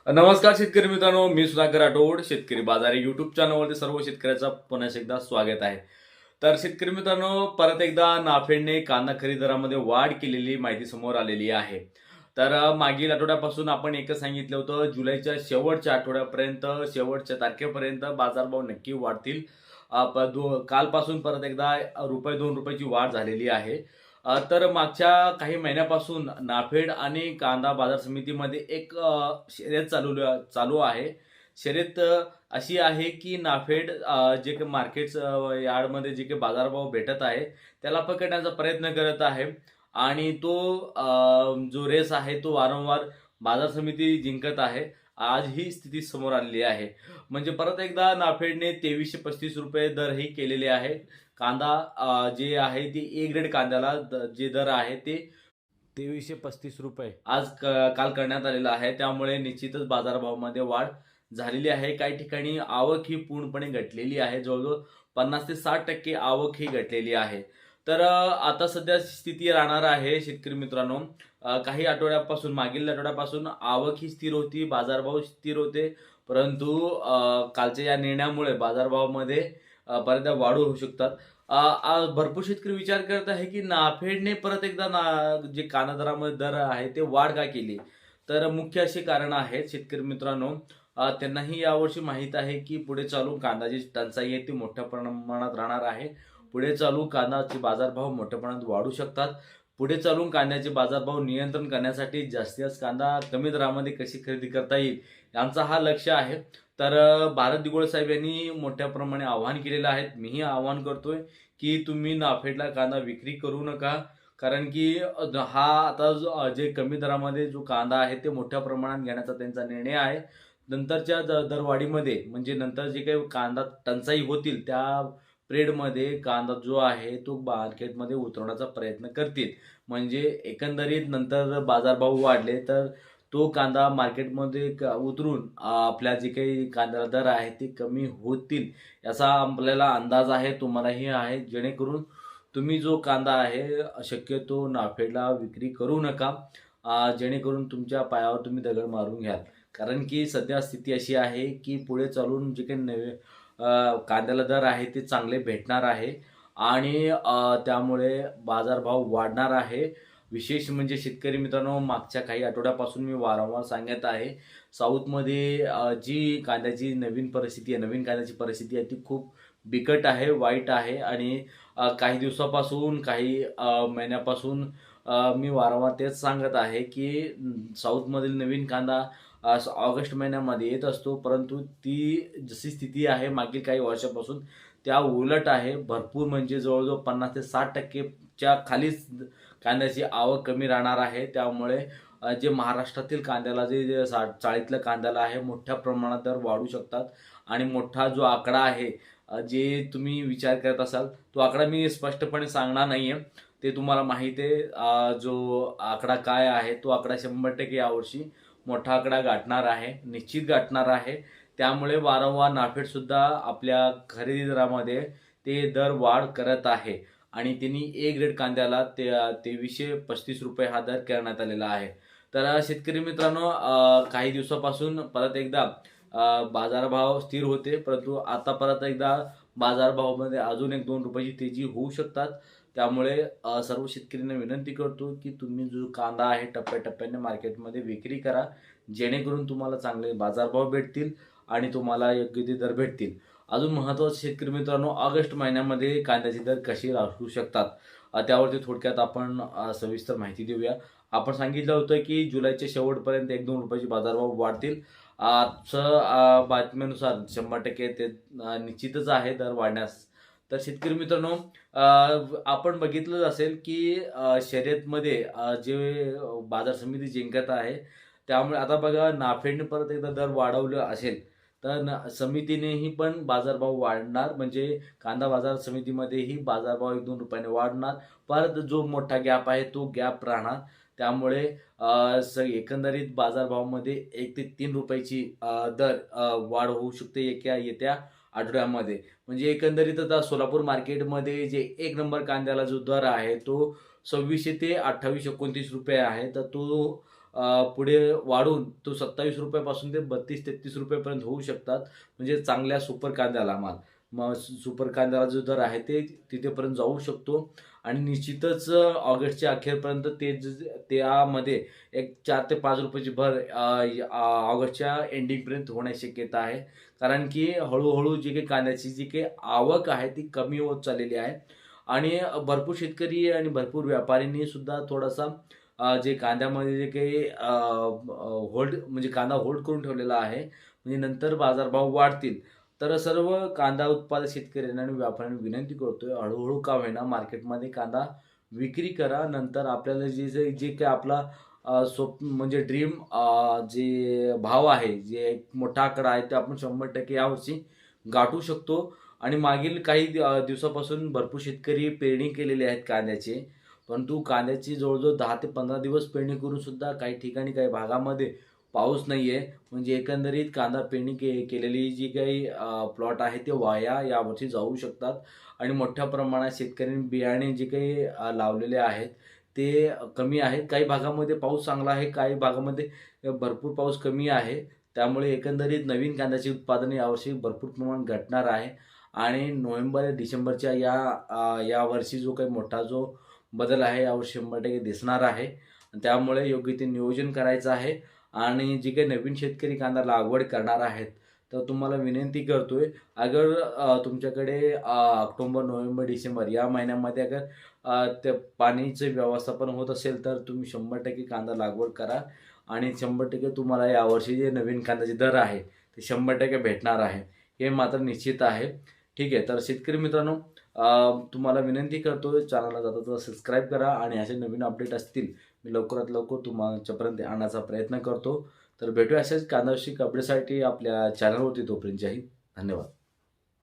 नमस्कार शेतकरी मित्रांनो, मी सुधाकर राठोड. शेतकरी बाजार या युट्यूब चॅनलवरती सर्व शेतकऱ्याचं पुन्हा एकदा स्वागत आहे. तर शेतकरी मित्रांनो, परत एकदा नाफेडने कांदा खरेदी दरामध्ये वाढ केलेली माहिती समोर आलेली आहे. तर मागील आठवड्यापासून आपण एकच सांगितलं होतं, जुलैच्या शेवटच्या आठवड्यापर्यंत, शेवटच्या तारखेपर्यंत बाजारभाव नक्की वाढतील. कालपासून परत एकदा रुपये 2 रुपयाची वाढ झालेली आहे. तर मागच्या काही महिन्यापासून नाफेड आणि कांदा बाजार समितीमध्ये एक शर्यत चालू आहे. शर्यत अशी आहे की नाफेड जे काही मार्केट यार्डमध्ये जे काही बाजारभाव भेटत आहे, त्याला पकडण्याचा प्रयत्न करत आहे आणि तो जो रेस आहे तो वारंवार बाजार समिती जिंकत आहे. आज ही स्थिती समोर आलेली आहे. म्हणजे परत एकदा नाफेडने ₹2335 दरही केलेले आहे. कांदा जे आहे ते ए ग्रेड कांद्याला जे दर आहे ते ₹2335 आज काल करण्यात आलेला आहे. त्यामुळे निश्चितच बाजारभावामध्ये वाढ झालेली आहे. काही ठिकाणी आवक ही पूर्णपणे घटलेली आहे. जवळजवळ 50 ते 60% आवक ही घटलेली आहे. तर आता सध्या स्थिती राहणार आहे शेतकरी मित्रांनो. काही आठवड्यापासून, मागील आठवड्यापासून आवक ही स्थिर होती, बाजारभाव स्थिर होते. परंतु कालच्या या निर्णयामुळे बाजारभावामध्ये बऱ्याचदा वाढ होऊ शकतात. भरपूर शेतकरी विचार करत आहे की नाफेडने परत एकदा जे कांदा दरामध्ये दर आहे ते वाढ का केली. तर मुख्य अशी कारण आहेत शेतकरी मित्रांनो. त्यांनाही यावर्षी माहीत आहे की पुढे चालून कांद्याची टंचाई आहे ती मोठ्या प्रमाणात राहणार आहे. पुढे चालून कांद्याचे बाजारभाव मोठ्या प्रमाणात वाढू शकतात. पुढे चालून कांद्याचे बाजारभाव नियंत्रण करण्यासाठी जास्तीत जास्त कांदा कमी दरामध्ये कशी खरेदी करता येईल, यांचा हा लक्ष्य आहे. तर भारत दिघोळे साहेब यांनी मोठ्या प्रमाणे आवाहन केलेलं आहे. मीही आवाहन करतोय की तुम्ही नाफेडला कांदा विक्री करू नका. कारण की हा आता जे कमी दरामध्ये जो कांदा आहे ते मोठ्या प्रमाणात घेण्याचा त्यांचा निर्णय आहे. नंतरच्या दरवाढीमध्ये, म्हणजे नंतर जे काही कांदा टंचाई होतील त्या पिरियडमध्ये कांदा जो आहे तो मार्केटमध्ये उतरवण्याचा प्रयत्न करतील. म्हणजे एकंदरीत नंतर बाजारभाव वाढले तर तो कांदा मार्केटमध्ये उतरून आपल्या जे काही कांद्याला दर आहे ते कमी होतील, याचा आपल्याला अंदाज आहे, तुम्हालाही आहे. जेणेकरून तुम्ही जो कांदा आहे शक्यतो नाफेडला विक्री करू नका. जेणेकरून तुमच्या पायावर तुम्ही दगड मारून घ्याल. कारण की सध्या स्थिती अशी आहे की पुढे चालून जे काही नवे कांद्याला दर आहे ते चांगले भेटणार आहे आणि त्यामुळे बाजारभाव वाढणार आहे. विशेष म्हणजे शेतकरी मित्रांनो, मागच्या काही आठवड्यापासून मी वारंवार सांगत आहे, साऊथमध्ये जी कांद्याची नवीन परिस्थिती आहे, नवीन कांद्याची परिस्थिती आहे ती खूप बिकट आहे, वाईट आहे आणि काही दिवसापासून, काही महिन्यापासून मी वारंवार तेच सांगत आहे की साऊथमधील नवीन कांदा ऑगस्ट महिन्यामध्ये येत असतो. परंतु ती जशी स्थिती आहे मागील काही वर्षापासून त्या उलट आहे. भरपूर म्हणजे जवळजवळ 50 ते 60% खालीच कांद्याची आवक कमी राहणार आहे. त्यामुळे जे महाराष्ट्रातील कांद्याला जे चाळीतल्या कांद्याला आहे मोठ्या प्रमाणात दर वाढू शकतात आणि मोठा जो आकडा आहे जे तुम्ही विचार करत असाल तो आकडा मी स्पष्टपणे सांगणार नाहीये. ते तुम्हाला माहिती आहे. जो आकडा काय आहे तो आकडा 100% यावर्षी मोठा आकडा गाठणार आहे, निश्चित गाठणार आहे. त्यामुळे वारंवार नाफेड सुद्धा आपल्या खरेदी दरामध्ये ते दर वाढ करत आहे आणि त्यांनी ए ग्रेड कांद्याला ते ₹2335 हा दर करण्यात आलेला आहे. तर शेतकरी मित्रांनो, काही दिवसापासून परत एकदा बाजारभाव स्थिर होते, परंतु आता परत एकदा बाजारभावामध्ये अजून 1-2 रुपयाची तेजी होऊ शकतात. त्यामुळे सर्व शेतकऱ्यांना विनंती करतो की तुम्ही जो कांदा आहे टप्प्याटप्प्याने मार्केटमध्ये विक्री करा. जेणेकरून तुम्हाला चांगले बाजारभाव भेटतील आणि तुम्हाला योग्य ते दर भेटतील. अजून महत्त्वाचं शेतकरी मित्रांनो, ऑगस्ट महिन्यामध्ये कांद्याचे दर कसे राहू शकतात त्यावरती थोडक्यात आपण सविस्तर माहिती देऊया. आपण सांगितलं होतं की जुलैच्या शेवटपर्यंत 1-2 रुपयाचे बाजारभाव वाढतील. आजचं बातम्यानुसार 100% ते निश्चितच आहे दर वाढण्यास. तर शेतकरी मित्रांनो, आपण बघितलं असेल की शर्यतमध्ये जे बाजार समिती जिंकत आहे, त्यामुळे आता बघा नाफेडने परत एकदा दर वाढवलं असेल तर समितीनेही पण बाजारभाव वाढणार. म्हणजे कांदा बाजार समितीमध्येही बाजारभाव 1-2 रुपयाने वाढणार. परत जो मोठा गॅप आहे तो गॅप राहणार. त्यामुळे एकंदरीत बाजारभावामध्ये 1 ते 3 रुपयाची दर वाढ होऊ शकते येत्या आठवड्यामध्ये. म्हणजे एकंदरीत आता सोलापूर मार्केटमध्ये जे 1 नंबर कांद्याला जो दर आहे तो 2600 ते 28-29 रुपये आहे. तर तो पुढे वाढून तो 27 रुपयापासून ते 32-33 रुपयापर्यंत होऊ शकतात. म्हणजे चांगल्या सुपर कांद्याला माल. मग सुपर कांद्याला जो दर आहे ते तिथेपर्यंत जाऊ शकतो आणि निश्चितच ऑगस्टच्या अखेरपर्यंत त्यामध्ये एक 4 ते 5 रुपयाची भर ऑगस्टच्या एंडिंगपर्यंत होण्याची शक्यता आहे. कारण की हळू जी काही कांद्याची जी काही आवक आहे ती कमी होत चाललेली आहे आणि भरपूर शेतकरी आणि भरपूर व्यापाऱ्यांनी सुद्धा थोडासा जे कांद्यामध्ये जे काही होल्ड म्हणजे कांदा होल्ड करून ठेवलेला आहे, म्हणजे नंतर बाजारभाव वाढतील. तर सर्व कांदा उत्पादक शेतकऱ्यांना आणि व्यापाऱ्यांना विनंती करतोय, हळू का होईना मार्केटमध्ये कांदा विक्री करा. नंतर आपल्याला जे जे काही आपला स्वप्न म्हणजे ड्रीम जे भाव आहे, जे एक मोठा आकडा आहे, ते आपण 100% यावर्षी गाठू शकतो. आणि मागील काही दिवसापासून भरपूर शेतकरी पेरणी केलेली आहेत कांद्याची. परंतु कांद्याची जवळजवळ 10 ते 15 दिवस पेरणी करून सुद्धा काही ठिकाणी काही भागामध्ये पाऊस नाहीये. म्हणजे एकंदरीत कांदा पेरणी केलेली जी काही प्लॉट आहे ते वाया यावर्षी जाऊ शकतात आणि मोठ्या प्रमाणात शेतकऱ्यांनी बियाणे जे काही लावलेले आहेत ते कमी आहेत. काही भागामध्ये पाऊस चांगला आहे, काही भागामध्ये भरपूर पाऊस कमी आहे. त्यामुळे एकंदरीत नवीन कांद्याचे उत्पादन यावर्षी भरपूर प्रमाणात घटणार आहे आणि नोव्हेंबर डिसेंबरच्या या वर्षी जो काही मोठा जो बदल आहे यावर्षी 100% दिसणार आहे. त्यामुळे योग्य ते नियोजन करायचं आहे आणि जे काही नवीन शेतकरी कांदा लागवड करणार आहेत, तर तुम्हाला विनंती करतोय, अगर तुमच्याकडे ऑक्टोबर, नोव्हेंबर, डिसेंबर या महिन्यामध्ये अगर त्या पाणीचं व्यवस्थापन होत असेल, तर तुम्ही 100% कांदा लागवड करा आणि 100% तुम्हाला यावर्षी जे नवीन कांद्याचे दर आहे, ते 100% भेटणार आहे. हे मात्र निश्चित आहे. ठीक आहे. तर शेतकरी मित्रांनो, तुम्हाला विनंती करतो चॅनलला जाता सबस्क्राईब करा आणि असे नवीन अपडेट असतील मी लवकरात लवकर तुमच्यापर्यंत आणण्याचा प्रयत्न करतो. तर भेटूया असेच कांदा अपडेटसाठी आपल्या चॅनलवरती. तोपर्यंत जय हिंद. धन्यवाद.